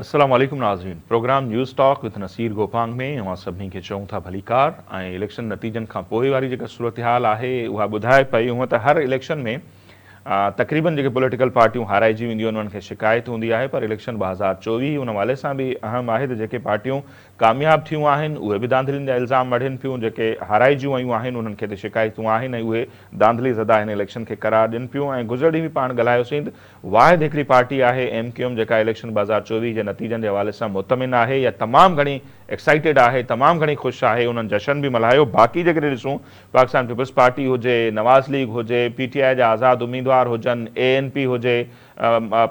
अस्सलाम वालेकुम नाज़रीन। Programme news talk with Nasir Gopang में अवां सभिनी खे चऊं था भलीकार ऐं इलेक्शन नतीजनि खां पोइ वारी जेका सूरत हाल आहे उहा ॿुधाए पई। हूअं त हर इलेक्शन में तक़रीबन जेके पॉलिटिकल पार्टियूं हाराइजी वेंदियूं आहिनि उन्हनि खे शिकायत हूंदी आहे, पर इलेक्शन 2024 उन हवाले सां बि अहम आहे त जेके पार्टियूं कामयाब थियूं आहिनि उहे बि धांधलियुनि जा इल्ज़ाम मढ़नि पियूं, जेके हाराइजियूं वयूं आहिनि उन्हनि खे त शिकायतूं आहिनि ऐं उहे धांधली ज़दा हिन इलेक्शन खे करार ॾियनि पियूं। ऐं गुज़िरियल ॾींहुं बि पाण ॻाल्हायोसीं त वाहिद हिकिड़ी पार्टी आहे MQM जेका इलेक्शन 2024 जे नतीजनि जे हवाले सां मुतमिन आहे या तमामु घणी एक्साइटेड आहे, तमामु घणी ख़ुशि आहे, उन्हनि जशन बि मल्हायो। बाक़ी जेकॾहिं ॾिसूं पाकिस्तान पीपल्स पार्टी हुजे, नवाज़ लीग हुजे, PTI जा आज़ाद उम्मीदवार हुजनि, ANP हुजे,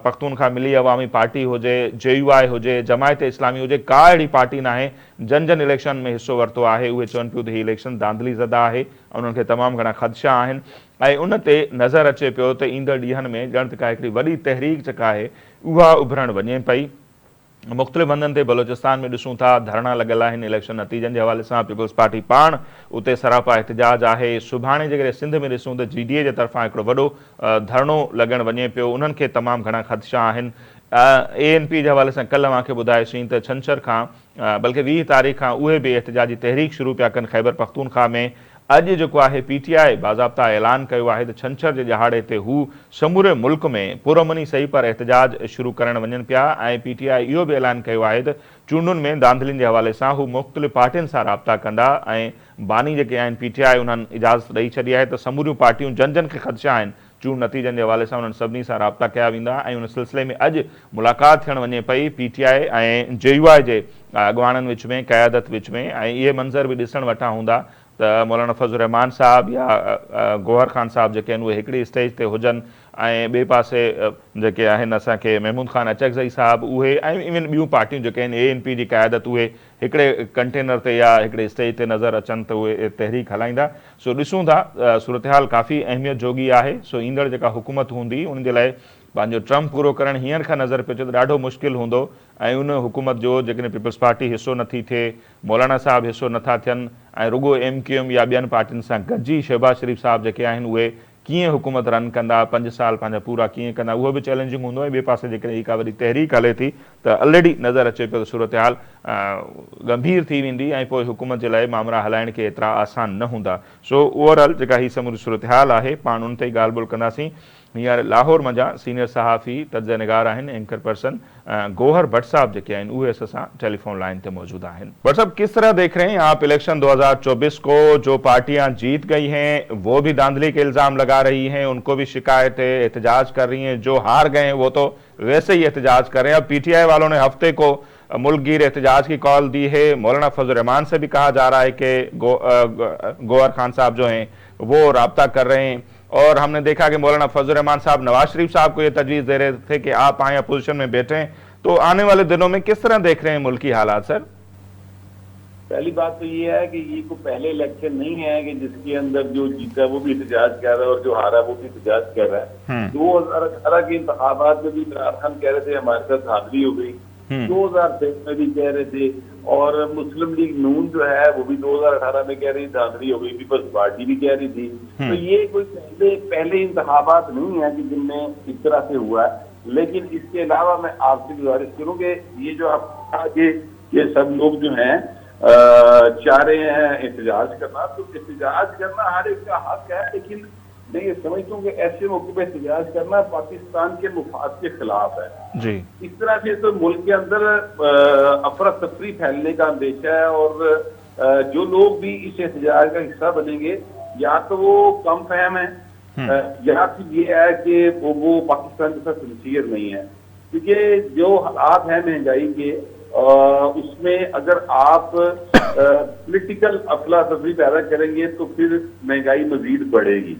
पख्तूनख्वा मिली अवामी पार्टी हुजे, JUI हुजे, जमायत इस्लामी हुजे, का अहिड़ी पार्टी न आहे जन इलेक्शन में हिसो वरितो आहे। उहे चवनि पियूं त हीउ इलेक्शन धांधली ज़दा आहे ऐं उन्हनि खे तमामु घणा ख़दशा आहिनि ऐं उन ते नज़र अचे पियो त ईंदड़ ॾींहंनि में ॼण त का हिकिड़ी वॾी तहरीक जेका आहे उहा उभरणु वञे पई। मुख़्तलिफ़ हंधनि ते बलोचिस्तान में ॾिसूं था धरना लॻल आहिनि इलेक्शन नतीजनि जे हवाले सां। पीपल्स पार्टी पाण उते सरापा एहतजाज आहे। सुभाणे जेकॾहिं सिंध में ॾिसूं त GDA जे तरफ़ां हिकिड़ो वॾो धरणो लॻणु वञे पियो, उन्हनि खे तमामु घणा ख़दशा आहिनि। ANP जे हवाले सां कल्ह मूंखे ॿुधायोसीं त छंछरु खां बल्कि 20 तारीख़ खां उहे बि एहतजाजी तहरीक शुरू पिया कनि ख़ैबर पख्तूनख्वा में। अॼु जेको आहे PTI बाज़ाब्ता ऐलान कयो आहे त छंछर जे ॾहाड़े ते हू समूरे मुल्क में पुरअमनी सही पर एहतजाज शुरू करणु वञनि पिया ऐं PTI इहो बि ऐलान कयो आहे त चूंडुनि में धांधलियुनि जे हवाले सां हू मुख़्तलिफ़ पार्टियुनि सां राब्ता कंदा ऐं बानी जेके आहिनि PTI उन्हनि इजाज़त ॾेई छॾी आहे त समूरियूं पार्टियूं जन खे ख़दशा आहिनि चूंड नतीजनि जे हवाले सां उन्हनि सभिनी सां राब्ता कया वेंदा ऐं उन सिलसिले में अॼु मुलाक़ात थियणु वञे पई PTI ऐं JUI जे अॻुवाणनि विच में, क़यादत विच में। ऐं इहे मंज़र बि ॾिसण वटा हूंदा त मौलाना फज़लुर रहमान साहब या गौहर ख़ान साहब जेके आहिनि उहे हिकिड़ी स्टेज ते हुजनि ऐं ॿिए पासे जेके आहिनि असांखे महमूद ख़ान अचकज़ई साहब उहे ऐं इवन ॿियूं पार्टियूं जेके आहिनि ANP जी क़यादत उहे हिकिड़े कंटेनर ते या हिकिड़े स्टेज ते नज़र अचनि त उहे तहरीक हलाईंदा। सो ॾिसूं था सूरत हाल काफ़ी अहमियत जोगी आहे। सो ईंदड़ जेका हुकूमत हूंदी उन जे लाइ पंहिंजो ट्रम्प पूरो करणु हींअर खां नज़र पियो अचे त ॾाढो मुश्किल हूंदो ऐं उन हुकूमत जो जेकॾहिं पीपल्स पार्टी हिसो नथी थिए, मौलाना साहब हिसो नथा थियनि ऐं रुगो MQM या ॿियनि पार्टियुनि सां गॾिजी शहबाज शरीफ़ साहब जेके आहिनि उहे कीअं हुकूमत रन कंदा, 5 साल पंहिंजा पूरा कीअं कंदा, उहो बि चैलेंजिंग हूंदो ऐं ॿिए पासे जेकॾहिं ही का वॾी तहरीक हले थी त ऑलरेडी नज़र अचे पियो त सूरत हाल गंभीर थी वेंदी ऐं पोइ हुकूमत जे लाइ मामला हलाइण के एतिरा आसान न हूंदा। सो ओवरऑल जेका ही समूरी सूरत हाल आहे पाण उन ते ई ॻाल्हि ॿोल कंदासीं। हींअर लाहौर मंझां सीनियर सहाफ़ी तज्ज़िया निगार आहिनि एंकर पर्सन गौहर भट्ट साहब जेके आहिनि उहे असां सां टेलीफोन लाइन पे मौजूद आहिनि। भट्ट साहब, किस तरह देख रहे हैं आप इलेक्शन 2024 को? जो पार्टियां जीत गई हैं वो भी धांधली के इल्ज़ाम लगा रही हैं, उनको भी शिकायत है, एहतजाज कर रही हैं। जो हार गए हैं वो तो वैसे ही एहतजाज कर रहे हैं। अब PTI वालों ने हफ्ते को मुल्क गिर एहतजाज की कॉल दी है। मौलाना फजल रहमान से भी कहा जा रहा है कि गौहर खान साहब जो हैं वो राब्ता कर रहे हैं और हमने देखा कि मौलाना फजल रहमान साहब नवाज शरीफ साहब को ये तजवीज़ दे रहे थे कि आप आए अपोजिशन में बैठें। तो आने वाले दिनों में किस तरह देख रहे हैं मुल्की हालात सर? पहली बात तो ये है कि ये कोई पहले इलेक्शन नहीं है कि जिसके अंदर जो जीता है वो भी एहतजाज कर रहा है और जो हारा वो भी एहतजाज कर रहा है। 2018 के इंतखाबात में भी इमरान खान कह रहे थे हमारे साथ धांधली हो गई, 2023 में भी कह रहे थे और मुस्लिम लीग नून जो है वो भी 2018 में कह रही धांधली हो गई, पीपल्स पार्टी भी कह रही थी। तो ये कोई पहले इंतखाबात नहीं है कि जिनमें इस तरह से हुआ है। लेकिन इसके अलावा मैं आपसे गुजारिश करूँ कि ये जो आप ये सब लोग जो हैं चाह रहे हैं एहतजाज करना, तो एहतजाज करना हर एक का हक है, लेकिन मैं ये समझता हूँ कि ऐसे मौके पर एहतजाज करना पाकिस्तान के मुफाद के खिलाफ है जी। इस तरह से तो मुल्क के अंदर अफरा तफरी फैलने का अंदेशा है और जो लोग भी इस एहतजाज का हिस्सा बनेंगे या तो वो कम फहम है या फिर ये है कि वो पाकिस्तान के साथ सिंसियर नहीं है। क्योंकि जो हालात है महंगाई के उसमें अगर आप पॉलिटिकल अफला तफरी पैदा करेंगे तो फिर महंगाई मजीद बढ़ेगी।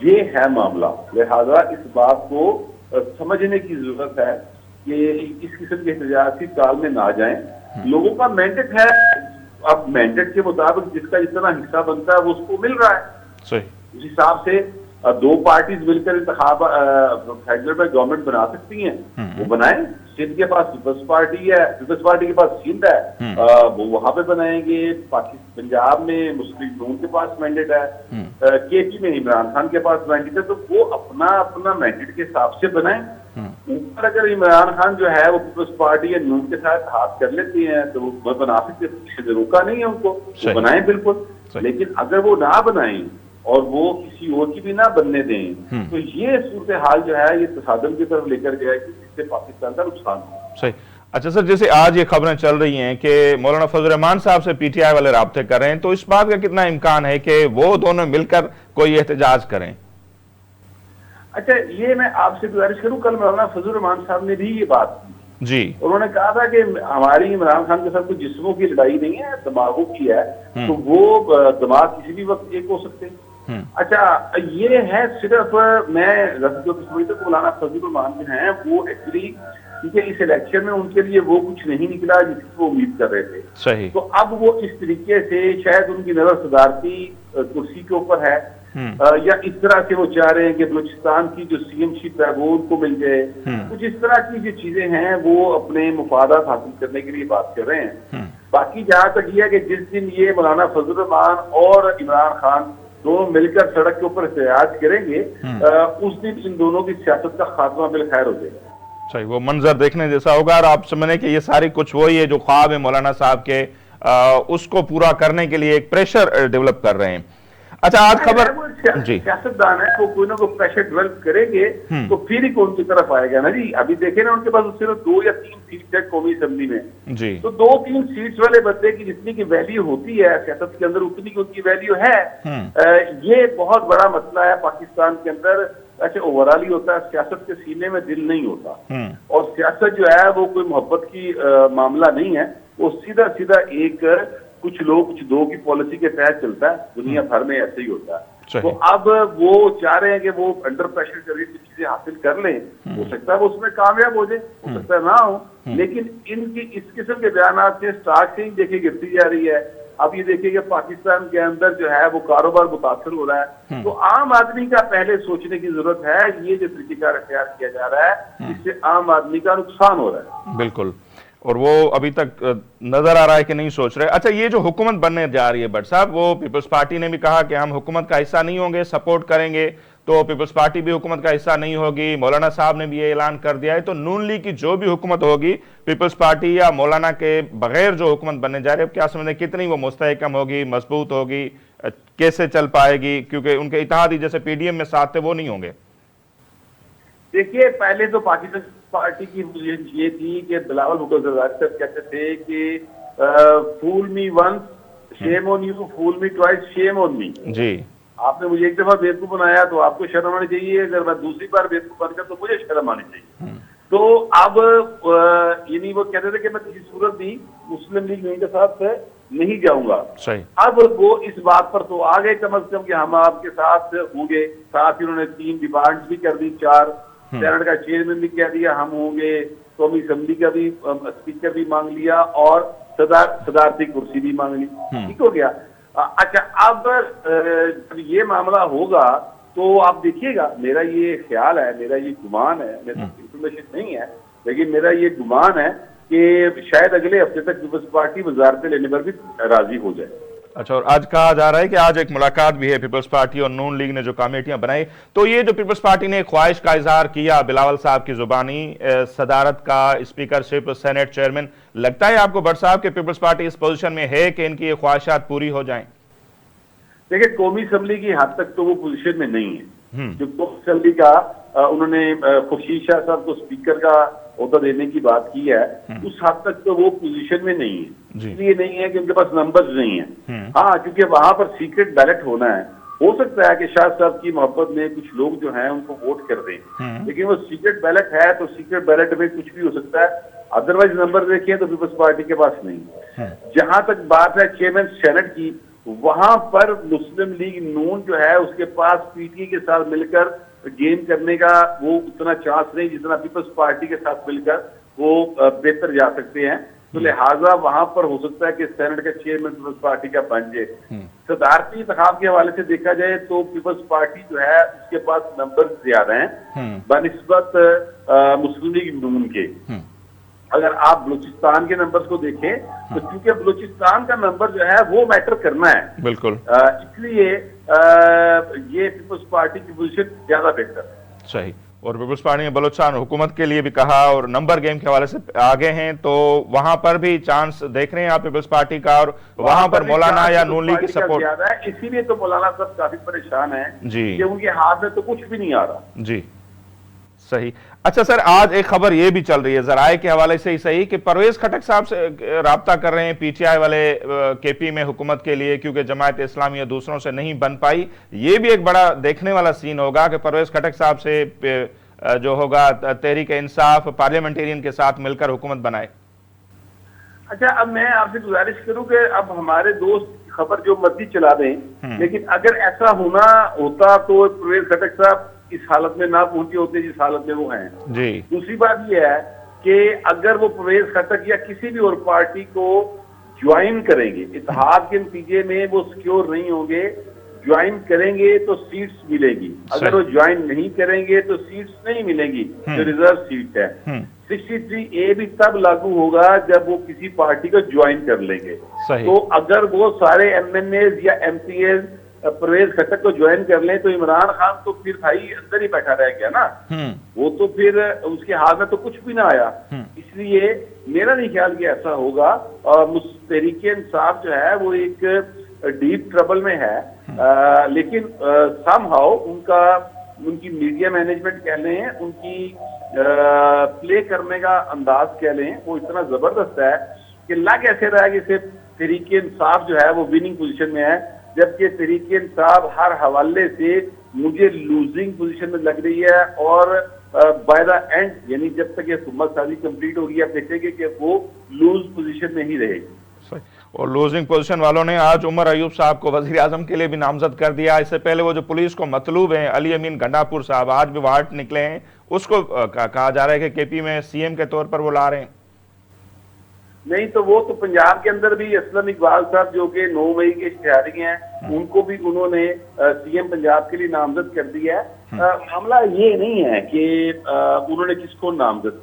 ये है मामला, लिहाजा इस बात को समझने की जरूरत है कि इस किस्म के एहतजाज की काल में ना जाएं। लोगों का मैंडेट है, अब मैंडेट के मुताबिक जिसका जितना हिस्सा बनता है वो उसको मिल रहा है। उस हिसाब से दो पार्टीज मिलकर फेडरल में गवर्नमेंट बना सकती हैं, वो बनाएं। सिंध के पास पीपल्स पार्टी है, पीपल्स पार्टी के पास सिंध है, वो वहां पे बनाएंगे। पंजाब में मुस्लिम नून के पास मैंडेट है, KP में इमरान खान के पास मैंडेट है, तो वो अपना अपना मैंडेट के हिसाब से बनाएं। ऊपर अगर इमरान खान जो है वो पीपल्स पार्टी या नून के साथ हाथ कर लेती हैं तो वो बना सकते, किसी रोका नहीं है उनको, वो बनाएं बिल्कुल। लेकिन अगर वो ना बनाएं और वो किसी और की भी ना बनने दें तो ये सूरत हाल जो है ये तसादम की तरफ लेकर जाएगी, जिससे पाकिस्तान का नुकसान हो। सही। अच्छा सर, जैसे आज ये खबरें चल रही हैं कि मौलाना फजल रहमान साहब से पीटीआई वाले राब्ते कर रहे हैं, तो इस बात का कितना इम्कान है कि वो दोनों मिलकर कोई एहतजाज करें? अच्छा, ये मैं आपसे गुजारिश करूं, कल मौलाना फजल रहमान साहब ने भी ये बात की जी। उन्होंने कहा था कि हमारी इमरान खान के साथ कोई जिस्मों की लड़ाई नहीं है, दिमागों की है, तो वो दिमाग किसी भी वक्त एक हो सकते हैं। अच्छा, ये है सिर्फ मैं जो समझता हूँ मौलाना फजल रहमान जो हैं वो एक्चुअली क्योंकि इस इलेक्शन में उनके लिए वो कुछ नहीं निकला जिसकी वो उम्मीद कर रहे थे। सही। तो अब वो इस तरीके से शायद उनकी नजर सदारती कुर्सी के ऊपर है, या इस तरह से वो चाह रहे हैं कि बलूचिस्तान की जो सीएमशिप है वो उनको मिल जाए, कुछ इस तरह की जो चीजें हैं वो अपने मुफादात हासिल करने के लिए बात कर रहे हैं। बाकी जहां तक ये है कि जिस दिन ये मौलाना फजल रहमान और इमरान खान दोनों मिलकर सड़क के ऊपर एहतजाज करेंगे, उस दिन इन दोनों की सियासत का खात्मा बिल खैर हो जाएगा। सही, वो मंजर देखने जैसा होगा। और आप समझने कि ये सारी कुछ वही है जो ख्वाब है मौलाना साहब के, उसको पूरा करने के लिए एक प्रेशर डेवलप कर रहे हैं। अच्छा, आज खबर जी, सियासतदान है वो कोई ना कोई प्रेशर डेवलप करेंगे तो फिर ही कौन की तरफ आएगा ना जी। अभी देखे ना उनके पास सिर्फ 2 या 3 सीट है कौमी असेंबली में जी, तो 2-3 सीट्स वाले बंदे की जितनी की वैल्यू होती है सियासत के अंदर उतनी की उनकी वैल्यू है। ये बहुत बड़ा मसला है पाकिस्तान के अंदर। ऐसे ओवरऑल ही होता है, सियासत के सीने में दिल नहीं होता, और सियासत जो है वो कोई मोहब्बत की मामला नहीं है, वो सीधा सीधा एक कुछ लोग कुछ दो की पॉलिसी के तहत चलता है। दुनिया भर में ऐसे ही होता है। तो अब वो चाह रहे हैं कि वो अंडर प्रेशर करके कुछ चीजें हासिल कर लें, हो सकता है वो उसमें कामयाब हो जाए, हो सकता है ना हो, लेकिन इनकी इस किस्म के बयान से स्टॉक से ही देखिए गिरती जा रही है। अब ये देखिए कि पाकिस्तान के अंदर जो है वो कारोबार मुतासर हो रहा है, तो आम आदमी का पहले सोचने की जरूरत है। ये जो तरीकेकार अख्तियार किया जा रहा है इससे आम आदमी का नुकसान हो रहा है। बिल्कुल, और वो अभी तक नजर आ रहा है कि नहीं सोच रहे। अच्छा, ये जो हुकूमत बनने जा रही है भट्ट साहब, वो पीपल्स पार्टी ने भी कहा कि हम हुकूमत का हिस्सा नहीं होंगे, सपोर्ट करेंगे, तो पीपल्स पार्टी भी हुकूमत का हिस्सा नहीं होगी। मौलाना साहब ने भी ये ऐलान कर दिया है। तो नून लीग की जो भी हुकूमत होगी, पीपल्स पार्टी या मौलाना के बगैर जो हुकूमत बनने जा रही है, क्या समझते, कितनी वो मुस्तहकम होगी, मजबूत होगी, कैसे चल पाएगी? क्योंकि उनके इत्तेहादी जैसे पीडीएम में साथ थे वो नहीं होंगे। देखिए, पहले तो पाकिस्तान पार्टी की पोजीशन ये थी कि बिलावल भुट्टो जरदारी साहब कहते थे कि fool me once shame on you, fool me twice shame on me. जी, आपने मुझे एक दफा बेवकूफ बनाया तो आपको शर्म आनी चाहिए, अगर मैं दूसरी बार बेवकूफ बनकर तो मुझे शर्म आनी चाहिए। तो अब यानी वो कहते थे कि मैं किसी सूरत भी मुस्लिम लीग नहीं के साथ नहीं जाऊंगा। सही। अब वो इस बात पर तो आ गए कम से कम कि हम आपके साथ होंगे। साथ ही उन्होंने 3 डिमांड्स भी कर दी, 4 सेनेट का चेयरमैन भी कह दिया हम होंगे, कौमी असेंबली का भी स्पीकर भी मांग लिया, और सदारती कुर्सी भी मांग ली। ठीक हो गया। अच्छा, अब जब ये मामला होगा तो आप देखिएगा, मेरा ये ख्याल है, मेरा ये गुमान है, मेरे पास इंफॉर्मेशन नहीं है, लेकिन मेरा ये गुमान है कि शायद अगले हफ्ते तक पीपल्स पार्टी वजारतें लेने पर भी राजी हो जाए। अच्छा, और आज कहा जा रहा है कि आज एक मुलाकात भी है पीपल्स पार्टी और नून लीग ने जो कमेटियां बनाई। तो ये जो पीपल्स पार्टी ने ख्वाहिश का इजहार किया बिलावल साहब की जुबानी, सदारत का, स्पीकरशिप, सेनेट चेयरमैन, लगता है आपको भट्ट साहब के पीपल्स पार्टी इस पोजीशन में है कि इनकी ये ख्वाहिशात पूरी हो जाएं? देखिए, कौमी असेंबली की हद तक तो वो पोजीशन में नहीं है। जो कौमी असेंबली का उन्होंने खुर्शीद शाह साहब को स्पीकर का ओहदा देने की बात की है, उस हद तक तो वो पोजीशन में नहीं है। इसलिए नहीं है कि उनके पास नंबर्स नहीं है। हाँ, क्योंकि वहां पर सीक्रेट बैलेट होना है। हो सकता है कि शाह साहब की मोहब्बत में कुछ लोग जो हैं उनको वोट कर दें, लेकिन वो सीक्रेट बैलेट है तो सीक्रेट बैलेट में कुछ भी हो सकता है। अदरवाइज नंबर देखें तो पीपल्स पार्टी के पास नहीं है। जहां तक बात है चेयरमैन सेनेट की, वहां पर मुस्लिम लीग नून जो है उसके पास पीटीआई के साथ मिलकर गेम करने का वो उतना चांस नहीं जितना पीपल्स पार्टी के साथ मिलकर वो बेहतर जा सकते हैं। तो लिहाजा वहां पर हो सकता है कि सेनेट का चेयरमैन पीपल्स पार्टी का बन जाए। सदारती इंतखाब के हवाले से देखा जाए तो पीपल्स पार्टी जो है उसके पास नंबर ज्यादा हैं बनिस्बत मुस्लिम लीग नून के। अगर आप बलूचिस्तान के नंबर्स को देखें तो क्योंकि बलूचिस्तान का नंबर जो है वो मैटर करना है, बिल्कुल, इसलिए ये पीपल्स पार्टी की पोजीशन ज्यादा बेहतर है। सही। और पीपल्स पार्टी ने बलूचिस्तान हुकूमत के लिए भी कहा और नंबर गेम के हवाले से आगे हैं, तो वहां पर भी चांस देख रहे हैं आप पीपल्स पार्टी का, और वहां पर मौलाना या नून लीग की सपोर्ट ज्यादा है, इसीलिए तो मौलाना साहब काफी परेशान है जी कि उनके हाथ में तो कुछ भी नहीं आ रहा। जी सही। अच्छा सर, आज एक खबर ये भी चल रही है जराए के हवाले से ही सही कि परवेज खटक साहब से राब्ता कर रहे हैं पीटीआई वाले केपी में हुकूमत के लिए, क्योंकि जमात इस्लामी या दूसरों से नहीं बन पाई। ये भी एक बड़ा देखने वाला सीन होगा कि परवेज खटक साहब से जो होगा तहरीक इंसाफ पार्लियामेंटेरियन के साथ मिलकर हुकूमत बनाए। अच्छा, अब मैं आपसे गुजारिश करूं कि अब हमारे दोस्त खबर जो मर्जी चला दें, लेकिन अगर ऐसा होता तो परवेज खटक साहब इस हालत में ना पहुंचे होते जिस हालत में वो हैं जी। दूसरी बात यह है कि अगर वो परवेज खटक या किसी भी और पार्टी को ज्वाइन करेंगे, इत्तेहाद के नतीजे में वो सिक्योर नहीं होंगे, ज्वाइन करेंगे तो सीट्स मिलेगी, अगर वो ज्वाइन नहीं करेंगे तो सीट्स नहीं मिलेंगी जो रिजर्व सीट है। 63A भी तब लागू होगा जब वो किसी पार्टी को ज्वाइन कर लेंगे। तो अगर वो सारे MNAs या MPAs परवेज खटक को ज्वाइन कर लें तो इमरान खान तो फिर भाई अंदर ही बैठा रह गया ना, वो तो फिर उसके हाथ में तो कुछ भी ना आया। इसलिए मेरा नहीं ख्याल कि ऐसा होगा। और तहरीक इंसाफ जो है वो एक डीप ट्रबल में है, लेकिन समहाउ उनकी मीडिया मैनेजमेंट कह लें, उनकी प्ले करने का अंदाज कह लें, वो इतना जबरदस्त है कि लग ऐसे रहा है कि सिर्फ तहरीक इंसाफ जो है वो विनिंग पोजीशन में है, जबकि तहरीक इंसाफ हर हवाले से मुझे लूजिंग पोजीशन में लग रही है। और बाय द एंड, यानी जब तक ये हुकूमत साजी कंप्लीट होगी, आप देखेंगे कि वो लूज पोजीशन में ही रहेगी। और लूजिंग पोजीशन वालों ने आज उमर अयूब साहब को वजीर आजम के लिए भी नामजद कर दिया। इससे पहले वो जो पुलिस को मतलूब हैं अली अमीन गंडापुर साहब, आज भी वार्ड निकले हैं, उसको कहा जा रहा है कि केपी में CM के तौर पर वो ला रहे हैं। नहीं तो वो तो पंजाब के अंदर भी असलम इकबाल साहब जो कि 9 मई के इश्तिहारी हैं, उनको भी उन्होंने CM पंजाब के लिए नामजद कर दिया है। मामला ये नहीं है कि उन्होंने किसको नामजद,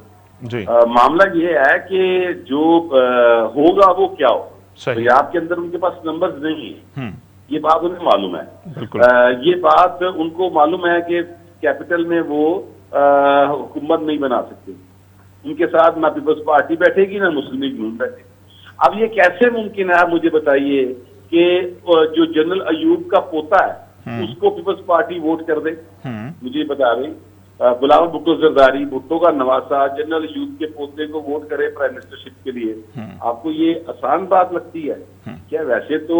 मामला ये है कि जो होगा वो क्या हो। पंजाब के अंदर उनके पास नंबर्स नहीं है, ये बात उन्हें मालूम है। ये बात उनको मालूम है कि कैपिटल में वो हुकूमत नहीं बना सकते, उनके साथ ना पीपल्स पार्टी बैठेगी ना मुस्लिम लीग नून बैठेगी। अब ये कैसे मुमकिन है, आप मुझे बताइए कि जो जनरल अयूब का पोता है उसको पीपल्स पार्टी वोट कर दे, मुझे बता दें। बिलावल भुट्टो जरदारी, भुट्टो का नवासा जनरल अयूब के पोते को वोट करे प्राइम मिनिस्टरशिप के लिए, आपको ये आसान बात लगती है क्या? वैसे तो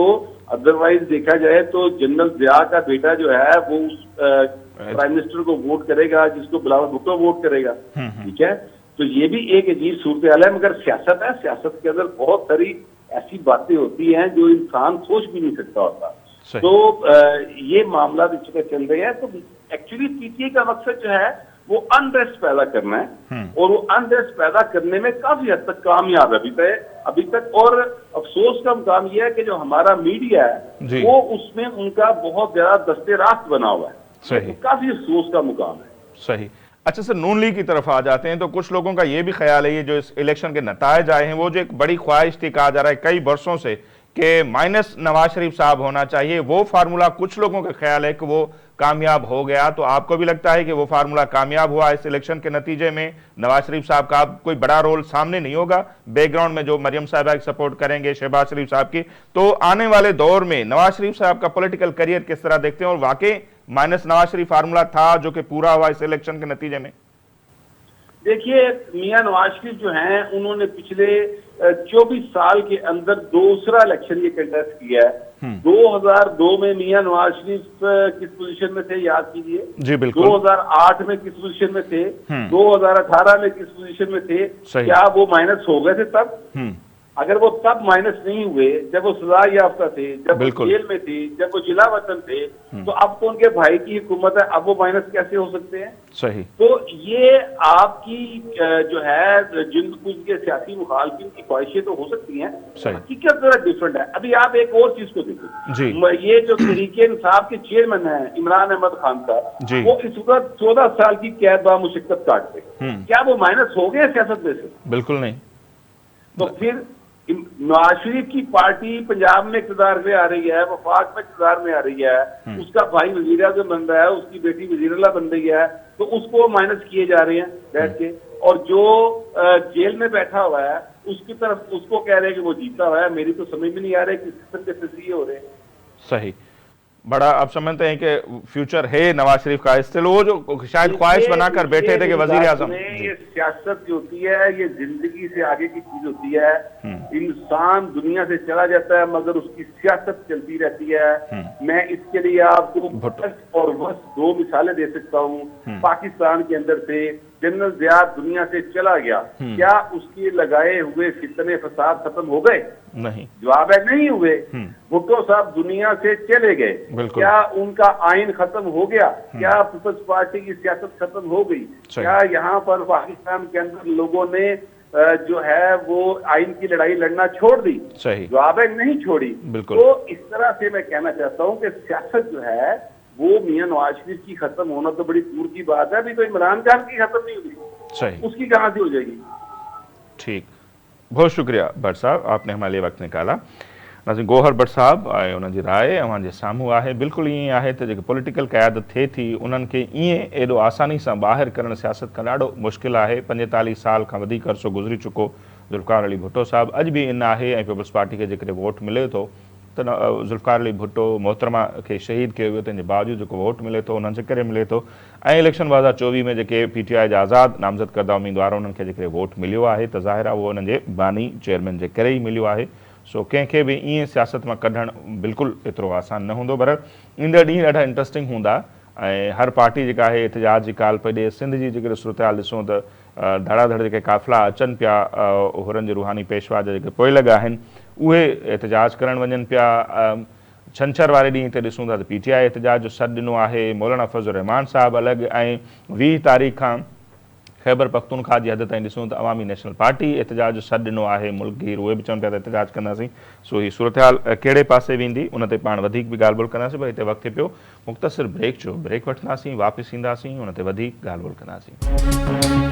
अदरवाइज देखा जाए तो जनरल जिया का बेटा जो है वो उस प्राइम मिनिस्टर को वोट करेगा जिसको बिलावल भुट्टो वोट करेगा, ठीक है। तो ये भी एक अजीब सूरत है, मगर सियासत है, सियासत के अंदर बहुत सारी ऐसी बातें होती हैं जो इंसान सोच भी नहीं सकता होता। तो ये मामला इस जगह चल रहे हैं। तो एक्चुअली पीटीआई का मकसद जो है वो अनरेस्ट पैदा करना है, और वो अनरेस्ट पैदा करने में काफी हद तक कामयाब है अभी तक। और अफसोस का मुकाम यह है कि जो हमारा मीडिया है वो उसमें उनका बहुत ज्यादा दस्ते रास्त बना हुआ है, तो काफी अफसोस का मुकाम है। सही। अच्छा सर, नून लीग की तरफ आ जाते हैं तो कुछ लोगों का यह भी ख्याल है, ये जो इस इलेक्शन के नतायज आए हैं, वो जो एक बड़ी ख्वाहिश थी, कहा जा रहा है कई बरसों से कि माइनस नवाज शरीफ साहब होना चाहिए, वो फार्मूला कुछ लोगों का ख्याल है कि वो कामयाब हो गया। तो आपको भी लगता है कि वो फार्मूला कामयाब हुआ इस इलेक्शन के नतीजे में? नवाज शरीफ साहब का कोई बड़ा रोल सामने नहीं होगा बैकग्राउंड में, जो मरियम साहिबा की सपोर्ट करेंगे, शहबाज शरीफ साहब की। तो आने वाले दौर में नवाज शरीफ साहब का पॉलिटिकल करियर किस तरह देखते हैं, और वाकई माइनस नवाज शरीफ फार्मूला था जो कि पूरा हुआ इस इलेक्शन के नतीजे में? देखिए, मियां नवाज शरीफ जो हैं उन्होंने पिछले 24 साल के अंदर दूसरा इलेक्शन ये कंटेस्ट किया है। 2002 में मियां नवाज शरीफ किस पोजीशन में थे, याद कीजिए जी। बिल्कुल। 2008 में किस पोजीशन में थे, 2018 में किस पोजीशन में थे, क्या वो माइनस हो गए थे तब? अगर वो तब माइनस नहीं हुए जब वो सजा याफ्ता थे, जब वो जेल में थे, जब वो जिला वतन थे, तो अब तो उनके भाई की हुकूमत है, अब वो माइनस कैसे हो सकते हैं? सही। तो ये आपकी जो है जिन कुछ के सियासी मुखालफिन की ख्वाहिशें तो हो सकती हैं, हकीकत जरा डिफरेंट है। अभी आप एक और चीज को देखिए, ये जो तहरीक इंसाफ के चेयरमैन है इमरान अहमद खान साहब, वो इस वक्त 14 साल की कैद बा मुशक्कत काटते, क्या वो माइनस हो गए सियासत में से? बिल्कुल नहीं। तो फिर नवाज शरीफ की पार्टी पंजाब में इक़्तिदार में आ रही है, वफाक में इक़्तिदार में आ रही है, उसका भाई वज़ीर आज़म बन रहा है, उसकी बेटी वज़ीर-ए-आला बन रही है, तो उसको माइनस किए जा रहे हैं बैठ के। और जो जेल में बैठा हुआ है उसकी तरफ उसको कह रहे हैं कि वो जीता हुआ है। मेरी तो समझ में नहीं आ रहा है कि किस किस्म के तस्वीर हो रहे हैं। सही, बड़ा आप समझते हैं कि फ्यूचर है नवाज शरीफ का, स्टिल वो जो शायद ख्वाहिश बनाकर बैठे थे कि वजीर आजम। ये सियासत जो होती है ये जिंदगी से आगे की चीज होती है। इंसान दुनिया से चला जाता है मगर उसकी सियासत चलती रहती है। मैं इसके लिए आपको बस और बस 2 मिसालें दे सकता हूँ। पाकिस्तान के अंदर से जनरल ज़िया दुनिया से चला गया, क्या उसके लगाए हुए फितने फसाद खत्म हो गए? नहीं। जवाब है नहीं हुए। भुट्टो साहब दुनिया से चले गए, क्या उनका आइन खत्म हो गया? क्या पीपल्स पार्टी की सियासत खत्म हो गई? क्या यहाँ पर पाकिस्तान के अंदर लोगों ने जो है वो आइन की लड़ाई लड़ना छोड़ दी? सही जवाब है नहीं छोड़ी। तो इस तरह से मैं कहना चाहता हूँ कि सियासत जो है वो मियां नवाज शरीफ की खत्म होना तो बड़ी दूर की बात है, अभी तो इमरान खान की खत्म नहीं हुई, सही उसकी कहां से हो जाएगी? ठीक, बहुत शुक्रिया भट्ट साहब, आपने हमारे लिए वक्त निकाला। नाज़रीन, गोहर भट्ट साहब उन्हनि जी राय अवां जे साम्हूं आहे। बिल्कुलु ईअं आहे त जेकी पॉलिटिकल क़यादत थिए थी उन्हनि खे ईअं एॾो आसानी सां ॿाहिरि करणु सियासत खां ॾाढो मुश्किल आहे। 45 साल खां वधीक अरसो गुज़री चुको ज़ुल्फ़िकार अली भुट्टो साहब अॼु बि इन आहे ऐं पीपल्स पार्टी खे जेकॾहिं वोट मिले थो त ज़ुल्फ़िकार अली भुट्टो मोहतरमा खे शहीद कयो वियो, तंहिंजे बावजूदि जेको वोट मिले थो उन्हनि जे करे मिले थो। ऐं इलेक्शन 2024 में जेके PTI जा आज़ादु नामज़द करदा उम्मीदवार उन्हनि खे जेकॾहिं वोट मिलियो आहे त ज़ाहिर आहे उहो उन्हनि जे बानी चेयरमैन जे करे ई मिलियो आहे। सो कंहिंखे बि ईअं सियासत मां कढणु बिल्कुलु एतिरो आसान न हूंदो, पर ईंदड़ ॾींहं ॾाढा इंट्रस्टिंग हूंदा ऐं हर पार्टी जेका आहे एहतजाज जी काल पई ॾिए। सिंध जी जेकॾहिं सूरत हाल ॾिसूं त धड़ाधड़ जेके काफ़िला अचनि पिया हुरनि जे रूहानी पेशवा जा जेके पोइ लॻा आहिनि उहे एहतजाज करणु वञनि पिया। छंछरु वारे ॾींहं ते ॾिसूं था त PTI एहतजाज जो सॾु ॾिनो आहे। मौलाना फज़लुर रहमान साहब अलॻि ऐं 20 तारीख़ खां ख़ैबर पख्तूनख्वा जी हद ताईं ॾिसूं त अवामी नेशनल पार्टी एहतजाज जो सॾु ॾिनो आहे। मुल्कगीर उहे बि चवनि पिया त एहतजाज कंदासीं। सो ही सूरत हाल कहिड़े पासे वेंदी उन ते पाण वधीक बि ॻाल्हि ॿोल कंदासीं, पर हिते वक़्तु थिए पियो मुख़्तसिर ब्रेक जो। ब्रेक वठंदासीं, वापसि ईंदासीं, उन ते वधीक ॻाल्हि ॿोल कंदासीं।